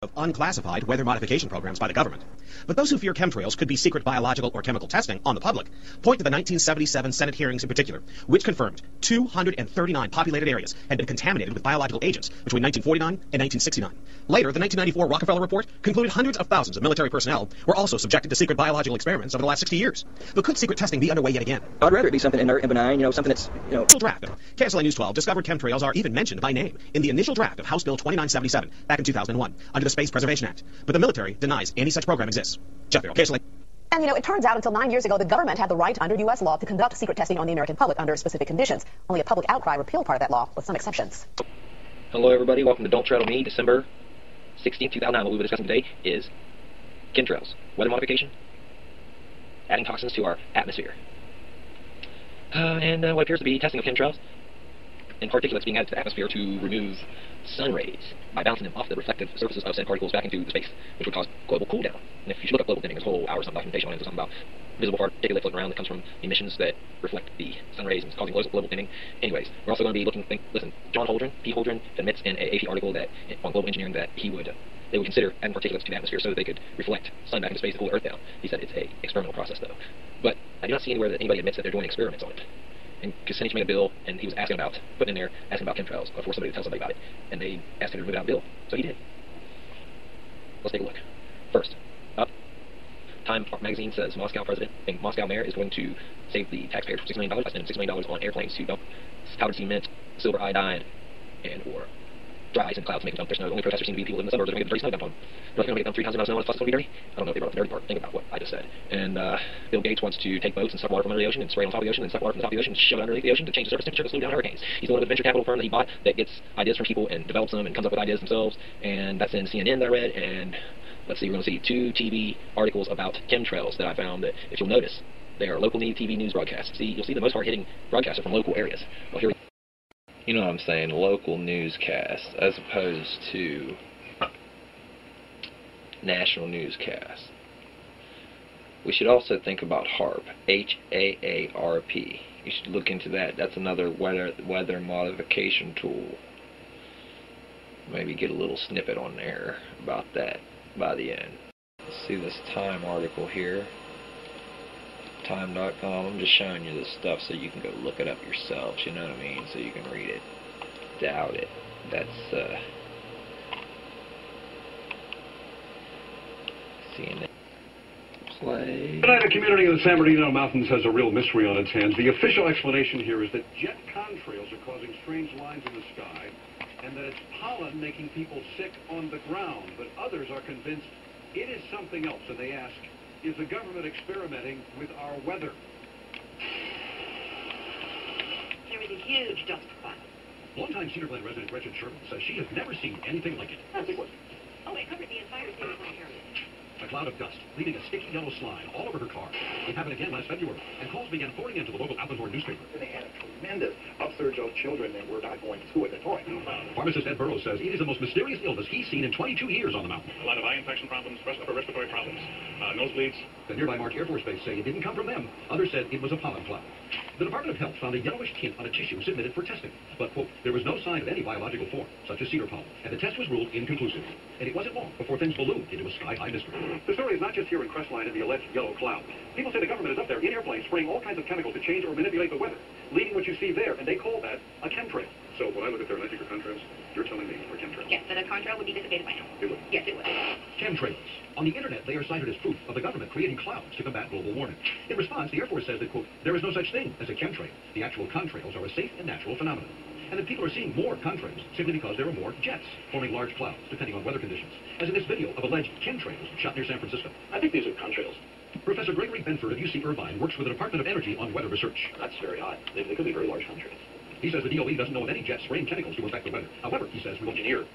of unclassified weather modification programs by the government. But those who fear chemtrails could be secret biological or chemical testing on the public point to the 1977 Senate hearings in particular, which confirmed 239 populated areas had been contaminated with biological agents between 1949 and 1969. Later, the 1994 Rockefeller report concluded hundreds of thousands of military personnel were also subjected to secret biological experiments over the last 60 years. But could secret testing be underway yet again? I'd rather it be something inert and benign, something that's, Draft. KSLA News 12 discovered chemtrails are even mentioned by name in the initial draft of House Bill 2977 back in 2001 under the Space Preservation Act. But the military denies any such program exists. Jeff Farrell, KSLA. And, it turns out until 9 years ago, the government had the right under U.S. law to conduct secret testing on the American public under specific conditions. Only a public outcry repealed part of that law with some exceptions. Hello, everybody. Welcome to Don't Tread on Me, December 16, 2009. What we'll be discussing today is chemtrails, weather modification, adding toxins to our atmosphere, and what appears to be testing of chemtrails and particulates being added to the atmosphere to remove sun rays by bouncing them off the reflective surfaces of said particles back into the space, which would cause global cool down. And if you should look up global dimming, there's a whole hour of documentation on it. There's something about visible particulate floating around that comes from emissions that reflect the sun rays and causing global dimming. Anyways, we're also going to be looking. Listen, John Holdren, P. Holdren, admits in an AP article that on global engineering that they would consider adding particulates to the atmosphere so that they could reflect sun back into space to cool the Earth down. He said it's a experimental process though, but I do not see anywhere that anybody admits that they're doing experiments on it. And Kucinich made a bill, and he was asking about chemtrails for somebody to tell somebody about it, and they asked him to remove it out of the bill, so he did. Let's take a look. First, up, Time magazine says Moscow mayor is going to save the taxpayers $6 million by spending $6 million on airplanes to dump powdered cement, silver iodine, or dry ice in clouds to make them dump their snow. The only protesters seem to be people in the suburbs that are going to get the dirty snow dumped on them. They're going to get dumped 3 times the amount of snow, and it's going to be dirty. I don't know if they brought up the dirty part. Think about what I just said. And Bill Gates wants to take boats and suck water from under the ocean and spray it on top of the ocean and suck water from the top of the ocean and shove it underneath the ocean to change the surface temperature to slow down hurricanes. He's the one with the venture capital firm that he bought that gets ideas from people and develops them and comes up with ideas themselves. And that's in CNN that I read. And let's see, we're going to see 2 TV articles about chemtrails that I found that, if you'll notice, they are local TV news broadcasts. You'll see the most hard-hitting broadcasts are from local areas. Well, here we You know what I'm saying, local newscasts as opposed to national newscasts. We should also think about HAARP, H-A-A-R-P. You should look into that. That's another weather modification tool. Maybe get a little snippet on there about that by the end. Let's see this Time article here. Time.com. I'm just showing you this stuff so you can go look it up yourselves, you know what I mean, so you can read it. Doubt it. That's CNN. Play. Tonight, a community in the San Bernardino Mountains has a real mystery on its hands. The official explanation here is that jet contrails are causing strange lines in the sky, and that it's pollen making people sick on the ground. But others are convinced it is something else, and they ask, is the government experimenting with our weather? There is a huge dust cloud. Longtime Cedar Glen resident Gretchen Sherman says she has never seen anything like it. Oh, it covered the entire Cedar Glen area. A cloud of dust, leaving a sticky yellow slime all over her car. It happened again last February, and calls began pouring into the local Alpenhorn newspaper. They had a tremendous upsurge of children that were not going to school at the time. Pharmacist Ed Burrows says it is the most mysterious illness he's seen in 22 years on the mountain. A lot of eye infection problems, upper respiratory problems, nosebleeds. The nearby March Air Force Base say it didn't come from them. Others said it was a pollen cloud. The Department of Health found a yellowish tint on a tissue submitted for testing. But, quote, there was no sign of any biological form, such as cedar pollen, and the test was ruled inconclusive. And it wasn't long before things ballooned into a sky-high mystery. The story is not just here in Crestline and the alleged yellow cloud. People say the government is up there in airplanes spraying all kinds of chemicals to change or manipulate the weather, leaving what you see there, and they call that a chemtrail. So when I look at their electric or contrails, you're telling me they're chemtrails? Yes, that a contrail would be dissipated by now. It would? Yes, it would. Chemtrails. On the internet, they are cited as proof of the government creating clouds to combat global warming. In response, the Air Force says that, quote, there is no such thing as a chemtrail. The actual contrails are a safe and natural phenomenon. And that people are seeing more contrails simply because there are more jets forming large clouds, depending on weather conditions, as in this video of alleged chemtrails shot near San Francisco. I think these are contrails. Professor Gregory Benford of UC Irvine works with the Department of Energy on weather research. That's very odd. They could be very large contrails. He says the DOE doesn't know of any jets spraying chemicals to affect the weather. However, he says we will engineer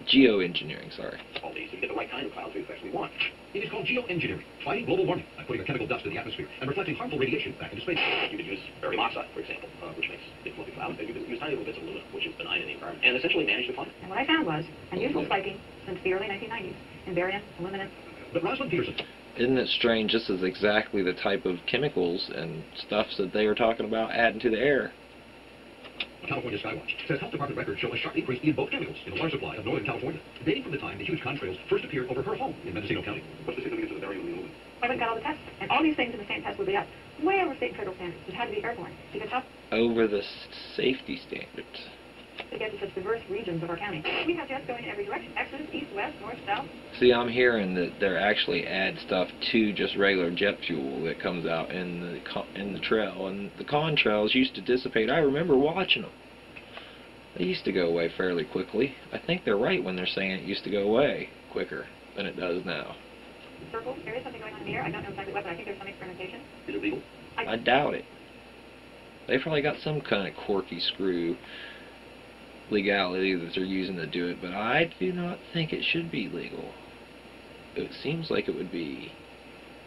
geoengineering, sorry. all these to get the right kind of clouds we actually want. It is called geoengineering, fighting global warming by putting a chemical dust in the atmosphere and reflecting harmful radiation back into space. You could use barium oxide, for example, which makes big fluffy clouds. You could use tiny little bits of aluminum, which is benign in the environment, and essentially manage the climate. And what I found was unusual spiking since the early 1990s in barium, aluminum. But Rosalind Peterson. Isn't it strange? This is exactly the type of chemicals and stuffs that they are talking about adding to the air. A California Skywatch says health department records show a sharp increase in both chemicals in the water supply of Northern California, dating from the time the huge chemtrails first appeared over her home in Mendocino County. What's the significance of the barium removal? I went and got all the tests, and all these things in the same test would be up way over state and federal standards. It had to be airborne because how Over the safety standards. to get to such diverse regions of our county. We have jets going in every direction: exodus, east, west, north, south. See, I'm hearing that they actually add stuff to just regular jet fuel that comes out in the trail, and the contrails used to dissipate. I remember watching them. They used to go away fairly quickly. I think they're right when they're saying it used to go away quicker than it does now. Circle. There is something going on in the air. I don't know exactly what, but I think there's some experimentation. Is it legal? I doubt it. They probably got some kind of quirky screw legality that they're using to do it, but I do not think it should be legal. It seems like it would be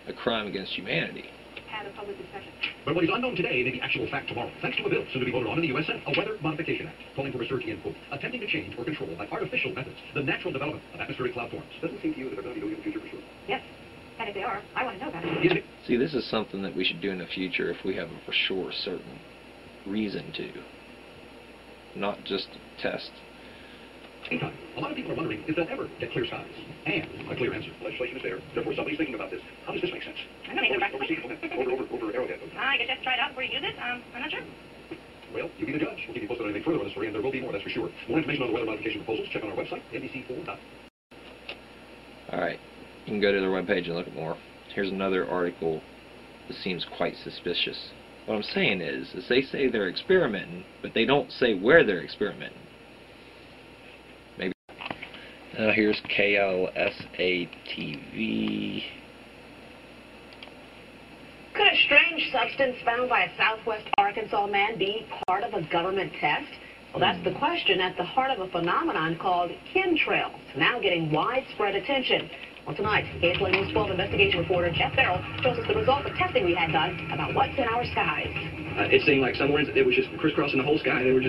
a crime against humanity. Had a public discussion. But what is unknown today may be actual fact tomorrow, thanks to a bill soon to be voted on in the U.S. Senate, a Weather Modification Act, calling for research in, quote, attempting to change or control by artificial methods the natural development of atmospheric cloud forms. Doesn't seem to you that they're going to be doing it in the future for sure. Yes. And if they are, I want to know about it. Isn't it? See, this is something that we should do in the future if we have a for sure certain reason to. Not just test. Meantime, a lot of people are wondering if they'll ever get clear skies and a clear answer. Legislation is there. Therefore, somebody's thinking about this. How does this make sense? I'm not making Overseas, over Arrowhead. I guess you have to try it out before you use it. I'm not sure. Well, you be the judge. We'll keep you posted on anything further on this story, and there will be more, that's for sure. More information on the weather modification proposals, check on our website, NBC4. Alright, you can go to their webpage and look at more. Here's another article that seems quite suspicious. What I'm saying is they say they're experimenting, but they don't say where they're experimenting. Maybe. Now here's KLSA-TV. Could a strange substance found by a southwest Arkansas man be part of a government test? Well, that's the question at the heart of a phenomenon called chemtrails, now getting widespread attention. Well, tonight, KSLA News 12 investigation reporter Jeff Farrell shows us the result of testing we had done about what's in our skies. It seemed like somewhere it was just crisscrossing the whole sky. It was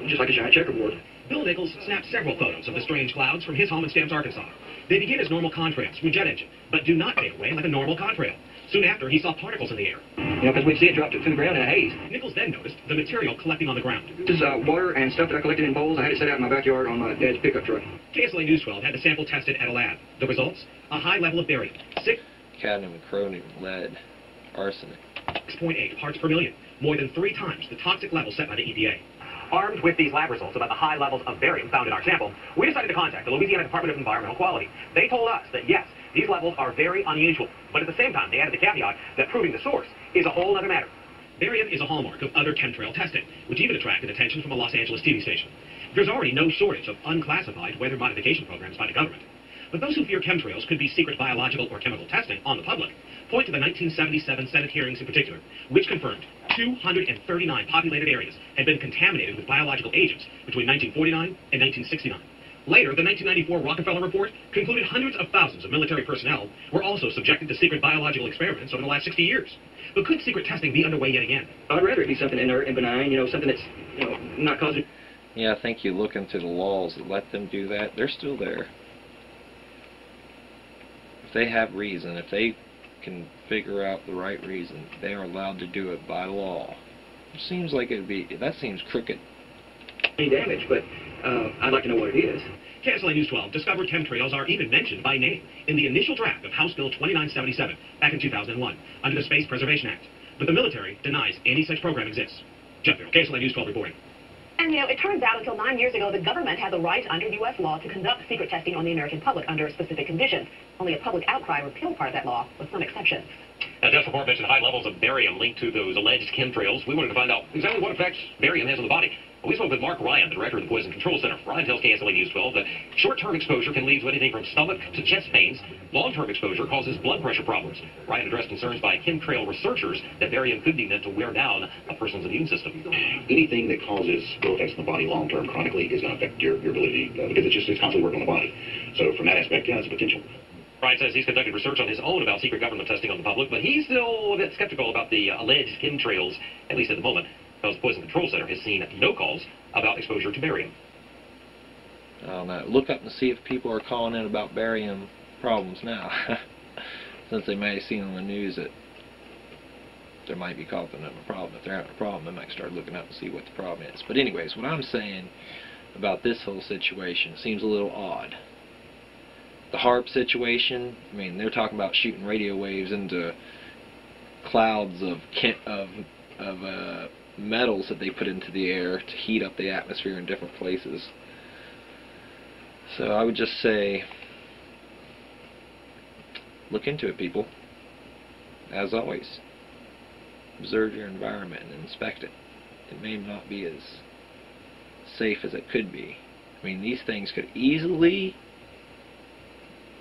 just like a giant checkerboard. Bill Nichols snapped several photos of the strange clouds from his home in Stamps, Arkansas. They begin as normal contrails from a jet engine, but do not fade away like a normal contrail. Soon after, he saw particles in the air. You know, because we'd see it drop to the ground in a haze. Nichols then noticed the material collecting on the ground. This is water and stuff that I collected in bowls. I had it set out in my backyard on my dad's pickup truck. KSLA News 12 had the sample tested at a lab. The results? A high level of barium, Cadmium, chromium, lead, arsenic. 6.8 parts per million, more than 3 times the toxic level set by the EPA. Armed with these lab results about the high levels of barium found in our sample, we decided to contact the Louisiana Department of Environmental Quality. They told us that, yes, these levels are very unusual, but at the same time, they added the caveat that proving the source is a whole other matter. Barium is a hallmark of other chemtrail testing, which even attracted attention from a Los Angeles TV station. There's already no shortage of unclassified weather modification programs by the government. But those who fear chemtrails could be secret biological or chemical testing on the public point to the 1977 Senate hearings in particular, which confirmed 239 populated areas had been contaminated with biological agents between 1949 and 1969. Later, the 1994 Rockefeller Report concluded hundreds of thousands of military personnel were also subjected to secret biological experiments over the last 60 years. But could secret testing be underway yet again? I'd rather it be something inert and benign, something that's, not causing... Yeah, I think you look into the laws that let them do that. They're still there. If they have reason, if they can figure out the right reason, they are allowed to do it by law. It seems like that seems crooked. Any damage, but I'd like to know what it is. KSLA News 12 discovered chemtrails are even mentioned by name in the initial draft of House Bill 2977 back in 2001 under the Space Preservation Act. But the military denies any such program exists. Jeff Farrell, KSLA News 12 reporting. And, it turns out until 9 years ago, the government had the right under U.S. law to conduct secret testing on the American public under specific conditions. Only a public outcry repealed part of that law, with some exceptions. Now, Jeff's report mentioned high levels of barium linked to those alleged chemtrails. We wanted to find out exactly what effects barium has on the body. We spoke with Mark Ryan, the director of the Poison Control Center. Ryan tells KSLA News 12 that short-term exposure can lead to anything from stomach to chest pains. Long-term exposure causes blood pressure problems. Ryan addressed concerns by chemtrail researchers that barium could be meant to wear down a person's immune system. Anything that causes ill effects in the body long-term chronically is going to affect your ability because it's constantly working on the body. So from that aspect, yeah, it's a potential. Ryan says he's conducted research on his own about secret government testing on the public, but he's still a bit skeptical about the alleged chemtrails, at least at the moment, because the Poison Control Center has seen no calls about exposure to barium. I don't know. Look up and see if people are calling in about barium problems now, since they may have seen on the news that there might be causing them a problem. If they're having a problem, they might start looking up and see what the problem is. But anyways, what I'm saying about this whole situation seems a little odd. The HAARP situation, I mean, they're talking about shooting radio waves into clouds of metals that they put into the air to heat up the atmosphere in different places. So I would just say, look into it, people. As always, observe your environment and inspect it. It may not be as safe as it could be. I mean, these things could easily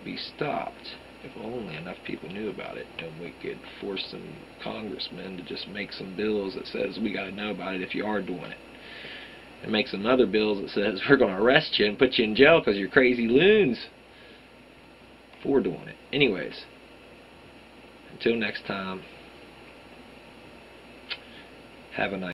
be stopped if only enough people knew about it, and we could force some congressmen to just make some bills that says we got to know about it if you are doing it, and make some other bills that says we're going to arrest you and put you in jail because you're crazy loons for doing it. Anyways, until next time, have a nice